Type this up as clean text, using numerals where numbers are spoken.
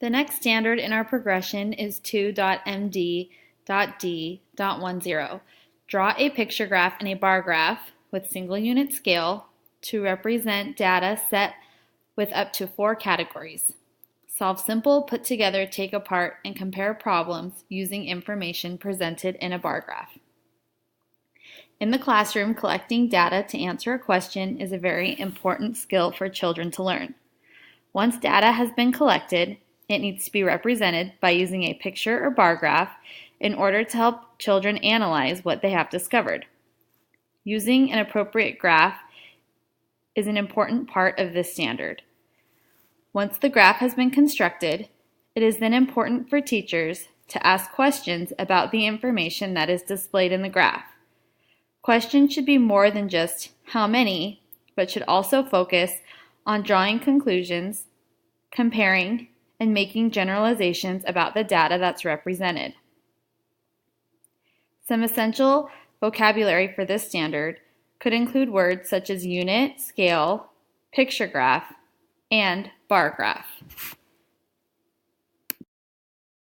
The next standard in our progression is 2.md.d.10. Draw a picture graph and a bar graph with single unit scale to represent data set with up to 4 categories. Solve simple, put together, take apart, and compare problems using information presented in a bar graph. In the classroom, collecting data to answer a question is a very important skill for children to learn. Once data has been collected, it needs to be represented by using a picture or bar graph in order to help children analyze what they have discovered. Using an appropriate graph is an important part of this standard. Once the graph has been constructed, it is then important for teachers to ask questions about the information that is displayed in the graph. Questions should be more than just how many, but should also focus on drawing conclusions, comparing, and making generalizations about the data that's represented. Some essential vocabulary for this standard could include words such as unit, scale, picture graph, and bar graph.